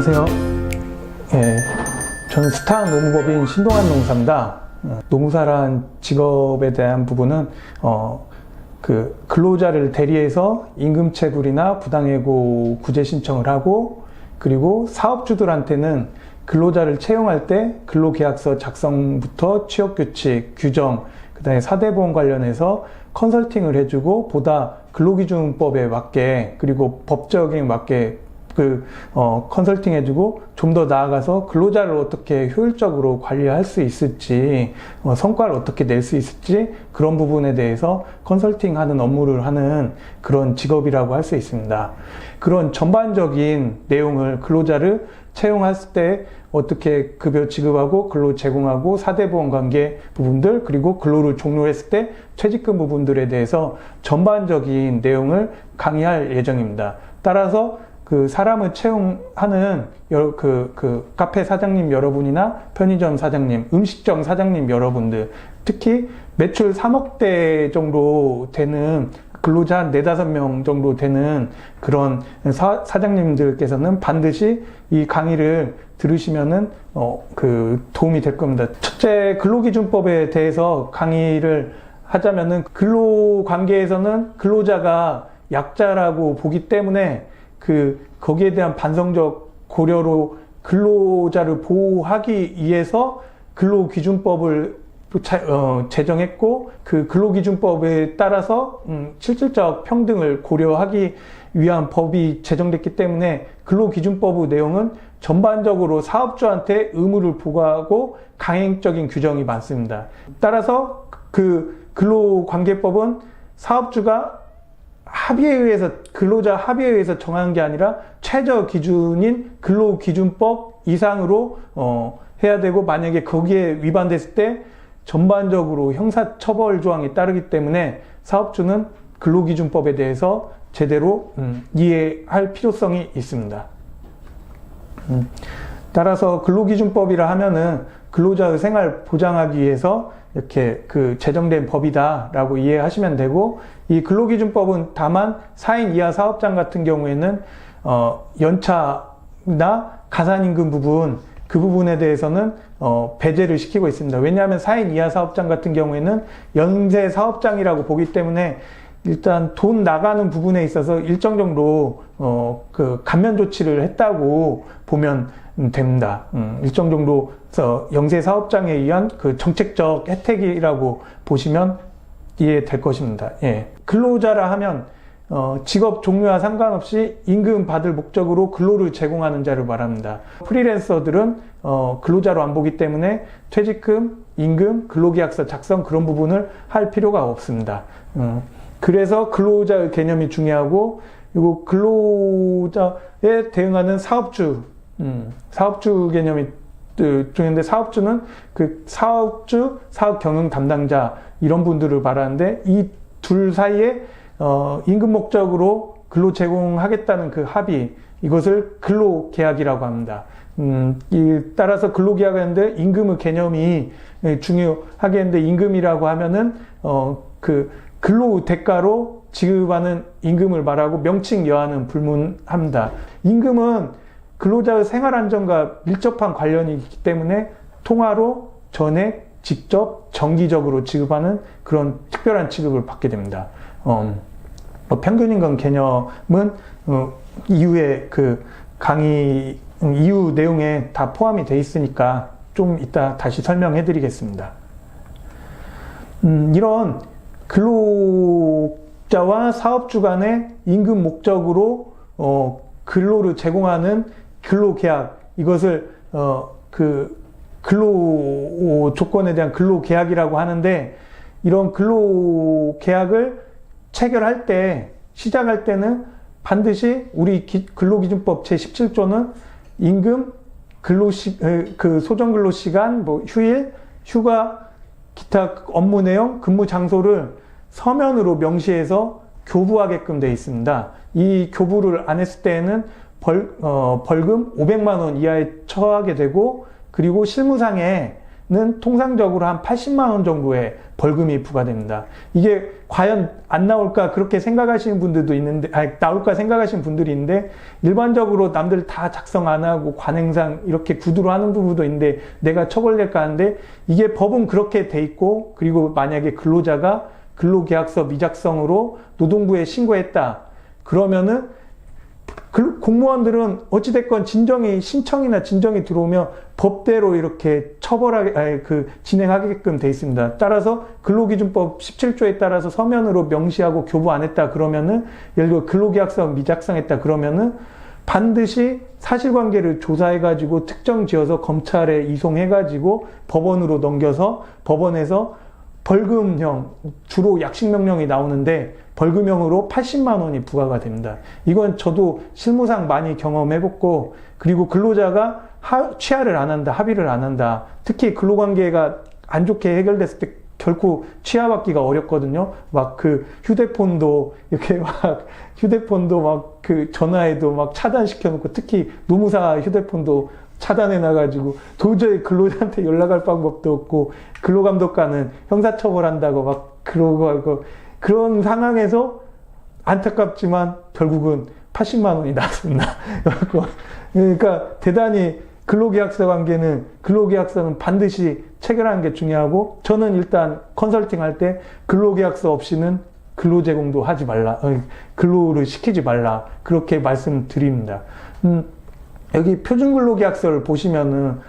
안녕하세요. 예, 저는 스타 노무법인 신동환 노무사입니다. 노무사란 직업에 대한 부분은 근로자를 대리해서 임금체불이나 부당해고 구제 신청을 하고, 그리고 사업주들한테는 근로자를 채용할 때 근로계약서 작성부터 취업규칙, 규정, 그 다음에 사대보험 관련해서 컨설팅을 해주고, 보다 근로기준법에 맞게, 그리고 법적인 맞게 컨설팅 해주고, 좀 더 나아가서 근로자를 어떻게 효율적으로 관리할 수 있을지, 성과를 어떻게 낼 수 있을지, 그런 부분에 대해서 컨설팅 하는 업무를 하는 그런 직업이라고 할 수 있습니다. 그런 전반적인 내용을 근로자를 채용했을 때 어떻게 급여 지급하고 근로 제공하고 사대보험 관계 부분들, 그리고 근로를 종료했을 때 퇴직금 부분들에 대해서 전반적인 내용을 강의할 예정입니다. 따라서 사람을 채용하는 카페 사장님 여러분이나 편의점 사장님, 음식점 사장님 여러분들, 특히 매출 3억대 정도 되는 근로자 한 4-5명 정도 되는 그런 사장님들께서는 반드시 이 강의를 들으시면은 도움이 될 겁니다. 첫째, 근로기준법에 대해서 강의를 하자면은, 근로관계에서는 근로자가 약자라고 보기 때문에 거기에 대한 반성적 고려로 근로자를 보호하기 위해서 근로기준법을 제정했고, 그 근로기준법에 따라서 실질적 평등을 고려하기 위한 법이 제정됐기 때문에 근로기준법 내용은 전반적으로 사업주한테 의무를 부과하고 강행적인 규정이 많습니다. 따라서 근로관계법은 사업주가 합의에 의해서, 근로자 합의에 의해서 정한 게 아니라 최저 기준인 근로기준법 이상으로 해야 되고, 만약에 거기에 위반됐을 때 전반적으로 형사처벌 조항이 따르기 때문에 사업주는 근로기준법에 대해서 제대로 이해할 필요성이 있습니다. 따라서 근로기준법이라 하면은 근로자의 생활 보장하기 위해서 이렇게 제정된 법이다라고 이해하시면 되고, 이 근로기준법은 다만 4인 이하 사업장 같은 경우에는 연차나 가산임금 부분, 그 부분에 대해서는 배제를 시키고 있습니다. 왜냐하면 4인 이하 사업장 같은 경우에는 연쇄 사업장이라고 보기 때문에 일단 돈 나가는 부분에 있어서 일정 정도 감면 조치를 했다고 보면 됩니다. 일정 정도 영세 사업장에 의한 정책적 혜택이라고 보시면 이해될 것입니다. 예. 근로자라 하면 직업 종류와 상관없이 임금 받을 목적으로 근로를 제공하는 자를 말합니다. 프리랜서들은 근로자로 안 보기 때문에 퇴직금, 임금, 근로계약서 작성, 그런 부분을 할 필요가 없습니다. 그래서 근로자의 개념이 중요하고, 그리고 근로자에 대응하는 사업주 개념이 중요한데, 사업주는 사업주, 사업경영 담당자, 이런 분들을 말하는데, 이 둘 사이에 임금 목적으로 근로 제공하겠다는 합의, 이것을 근로계약이라고 합니다. 따라서 근로계약인데 임금의 개념이 중요하겠는데, 임금이라고 하면은 근로 대가로 지급하는 임금을 말하고, 명칭 여하는 불문합니다. 임금은 근로자의 생활 안정과 밀접한 관련이 있기 때문에 통화로 전액, 직접, 정기적으로 지급하는 그런 특별한 취급을 받게 됩니다. 평균임금 개념은 이후에 강의 이후 내용에 다 포함이 되어 있으니까 좀 이따 다시 설명해 드리겠습니다. 이런 근로자와 사업주 간의 임금 목적으로 근로를 제공하는 근로계약, 이것을 근로 조건에 대한 근로계약이라고 하는데, 이런 근로계약을 체결할 때, 시작할 때는 반드시 우리 근로기준법 제17조는 임금, 소정근로시간, 휴일, 휴가, 기타 업무 내용, 근무 장소를 서면으로 명시해서 교부하게끔 되어 있습니다. 이 교부를 안 했을 때에는 벌금 500만 원 이하에 처하게 되고, 그리고 실무상에 통상적으로 한 80만 원 정도의 벌금이 부과됩니다. 이게 과연 안 나올까 그렇게 생각하시는 분들도 있는데, 나올까 생각하시는 분들이 있는데, 일반적으로 남들 다 작성 안 하고 관행상 이렇게 구두로 하는 부분도 있는데 내가 처벌될까 하는데, 이게 법은 그렇게 돼 있고, 그리고 만약에 근로자가 근로계약서 미작성으로 노동부에 신고했다 그러면은 공무원들은 어찌됐건 신청이나 진정이 들어오면 법대로 이렇게 진행하게끔 돼 있습니다. 따라서 근로기준법 17조에 따라서 서면으로 명시하고 교부 안 했다 그러면은, 예를 들어 근로계약서 미작성했다 그러면은 반드시 사실관계를 조사해가지고 특정 지어서 검찰에 이송해가지고 법원으로 넘겨서 법원에서 벌금형, 주로 약식명령이 나오는데 벌금형으로 80만 원이 부과가 됩니다. 이건 저도 실무상 많이 경험해봤고, 그리고 근로자가 취하를 안 한다, 합의를 안 한다. 특히 근로관계가 안 좋게 해결됐을 때 결코 취하받기가 어렵거든요. 막 휴대폰도 전화해도 막 차단시켜놓고, 특히 노무사 휴대폰도 차단해놔가지고 도저히 근로자한테 연락할 방법도 없고, 근로감독관은 형사처벌한다고 막 그러고 하고, 그런 상황에서 안타깝지만 결국은 80만 원이 나왔습니다. 그러니까 대단히 근로계약서는 반드시 체결하는 게 중요하고, 저는 일단 컨설팅 할 때 근로계약서 없이는 근로 제공도 하지 말라, 근로를 시키지 말라, 그렇게 말씀드립니다. 여기 표준근로계약서를 보시면은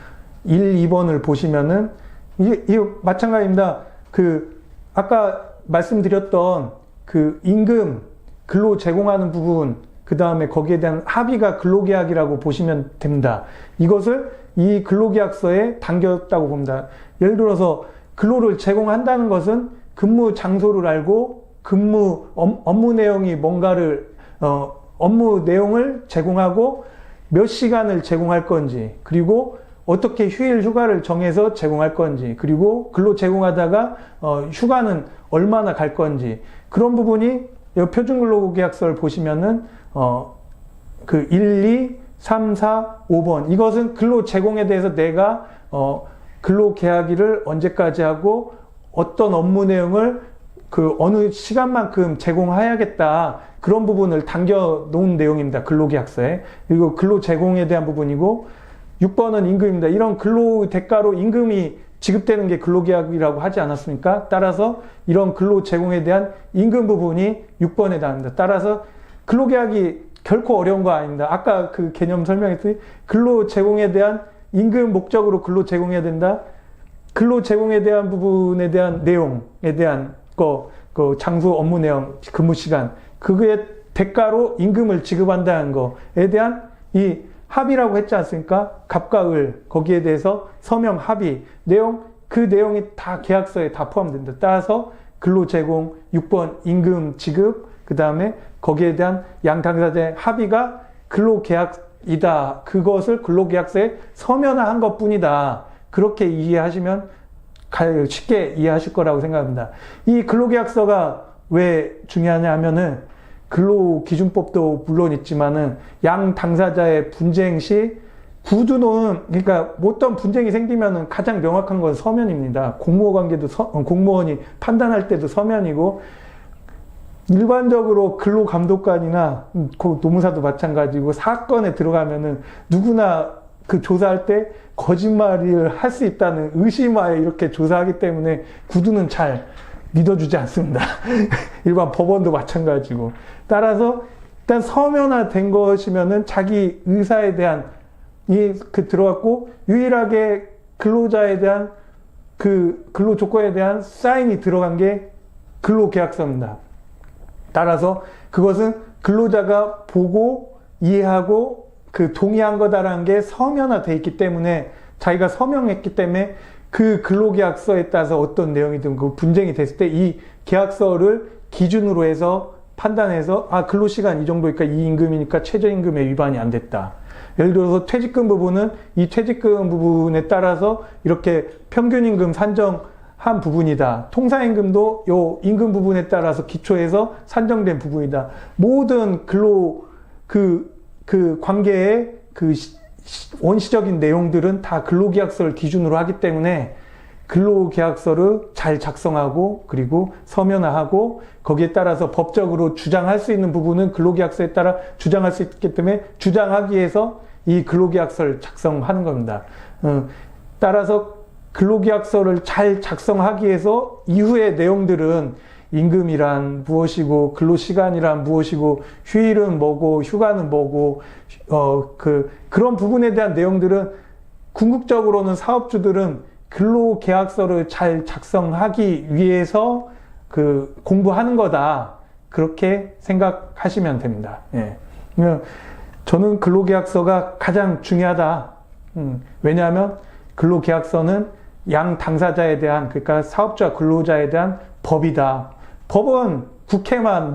1, 2번을 보시면은 이게 마찬가지입니다. 아까 말씀드렸던 임금, 근로 제공하는 부분, 그 다음에 거기에 대한 합의가 근로계약이라고 보시면 됩니다. 이것을 이 근로계약서에 담겼다고 봅니다. 예를 들어서 근로를 제공한다는 것은 근무 장소를 알고 업무 내용이 업무 내용을 제공하고 몇 시간을 제공할 건지, 그리고 어떻게 휴일 휴가를 정해서 제공할 건지, 그리고 근로 제공하다가 휴가는 얼마나 갈 건지, 그런 부분이 표준근로계약서를 보시면은 1, 2, 3, 4, 5번 이것은 근로 제공에 대해서 내가 근로계약일을 언제까지 하고 어떤 업무 내용을 어느 시간만큼 제공해야겠다, 그런 부분을 담겨 놓은 내용입니다. 근로계약서에. 그리고 근로 제공에 대한 부분이고, 6번은 임금입니다. 이런 근로 대가로 임금이 지급되는 게 근로계약이라고 하지 않았습니까? 따라서 이런 근로 제공에 대한 임금 부분이 6번에 해당합니다. 따라서 근로계약이 결코 어려운 거 아닙니다. 아까 그 개념 설명했더니 근로 제공에 대한 임금 목적으로 근로 제공해야 된다. 근로 제공에 대한 부분에 대한 내용에 대한 장소, 업무 내용, 근무 시간, 그거에 대가로 임금을 지급한다는 거에 대한 이 합의라고 했지 않습니까? 갑과 을, 거기에 대해서 서명 합의 내용, 그 내용이 다 계약서에 다 포함된다. 따라서 근로 제공, 6번 임금 지급, 그 다음에 거기에 대한 양 당사자의 합의가 근로계약이다. 그것을 근로계약서에 서면화한 것 뿐이다. 그렇게 이해하시면 쉽게 이해하실 거라고 생각합니다. 이 근로계약서가 왜 중요하냐 하면은, 근로기준법도 물론 있지만은 양 당사자의 분쟁 시 구두는, 그러니까 어떤 분쟁이 생기면은 가장 명확한 건 서면입니다. 공무원 관계도 공무원이 판단할 때도 서면이고, 일반적으로 근로감독관이나 노무사도 마찬가지고, 사건에 들어가면은 누구나 조사할 때 거짓말을 할 수 있다는 의심하에 이렇게 조사하기 때문에 구두는 잘 믿어주지 않습니다. 일반 법원도 마찬가지고. 따라서 일단 서면화된 것이면은 자기 의사에 대한 들어갔고, 유일하게 근로자에 대한 근로 조건에 대한 사인이 들어간 게 근로계약서입니다. 따라서 그것은 근로자가 보고 이해하고 동의한 거다라는 게 서면화돼 있기 때문에, 자기가 서명했기 때문에 그 근로계약서에 따라서 어떤 내용이든 분쟁이 됐을 때 이 계약서를 기준으로 해서 판단해서, 근로시간 이 정도니까 이 임금이니까 최저임금에 위반이 안 됐다. 예를 들어서 퇴직금 부분은 이 퇴직금 부분에 따라서 이렇게 평균임금 산정한 부분이다. 통상임금도 요 임금 부분에 따라서 기초해서 산정된 부분이다. 모든 관계의 원시적인 내용들은 다 근로계약서를 기준으로 하기 때문에 근로계약서를 잘 작성하고 그리고 서면화하고 거기에 따라서 법적으로 주장할 수 있는 부분은 근로계약서에 따라 주장할 수 있기 때문에 주장하기 위해서 이 근로계약서를 작성하는 겁니다. 따라서 근로계약서를 잘 작성하기 위해서 이후의 내용들은 임금이란 무엇이고 근로시간이란 무엇이고 휴일은 뭐고 휴가는 뭐고 그런 부분에 대한 내용들은 궁극적으로는 사업주들은 근로계약서를 잘 작성하기 위해서 공부하는 거다. 그렇게 생각하시면 됩니다. 예. 저는 근로계약서가 가장 중요하다. 왜냐하면 근로계약서는 양 당사자에 대한, 그러니까 사업자 근로자에 대한 법이다. 법은 국회만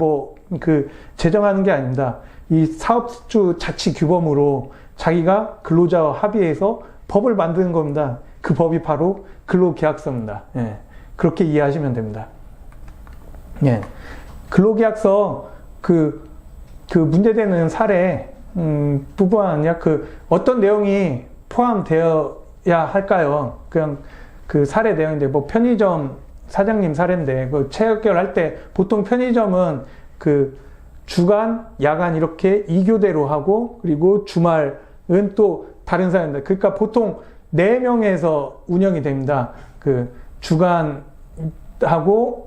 제정하는 게 아닙니다. 이 사업주 자치 규범으로 자기가 근로자와 합의해서 법을 만드는 겁니다. 그 법이 바로 근로계약서입니다. 예. 그렇게 이해하시면 됩니다. 예. 근로계약서 문제되는 사례 부분 아니야? 어떤 내용이 포함되어야 할까요? 그냥 사례 내용인데 편의점 사장님 사례인데 체결할 때 보통 편의점은 주간, 야간 이렇게 2교대로 하고 그리고 주말은 또 다른 사례입니다. 그러니까 보통 4명에서 운영이 됩니다. 주간하고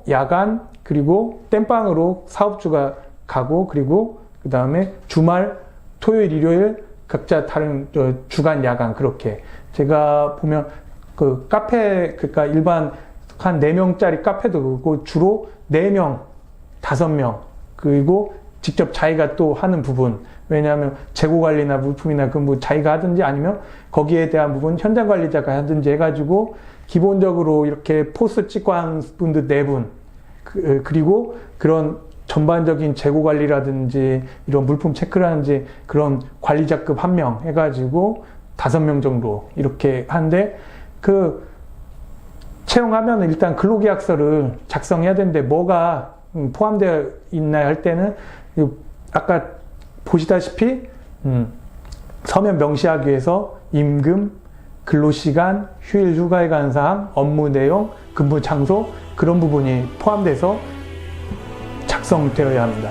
야간 그리고 땜빵으로 사업주가 가고 그리고 그 다음에 주말, 토요일, 일요일 각자 다른 주간, 야간 그렇게 제가 보면 카페 그러니까 일반 한 4명짜리 카페도 그렇고 주로 4명, 5명 그리고 직접 자기가 또 하는 부분 왜냐하면 재고 관리나 물품이나 자기가 하든지 아니면 거기에 대한 부분 현장 관리자가 하든지 해가지고 기본적으로 이렇게 포스 찍고 하는 분들 4분 그리고 그런 전반적인 재고 관리라든지 이런 물품 체크라든지 그런 관리자급 1명 해가지고 5명 정도 이렇게 하는데 채용하면 일단 근로계약서를 작성해야 되는데 뭐가 포함되어 있나 할 때는 아까 보시다시피 서면 명시하기 위해서 임금, 근로시간, 휴일 휴가에 관한 사항, 업무 내용, 근무 장소 그런 부분이 포함돼서 작성되어야 합니다.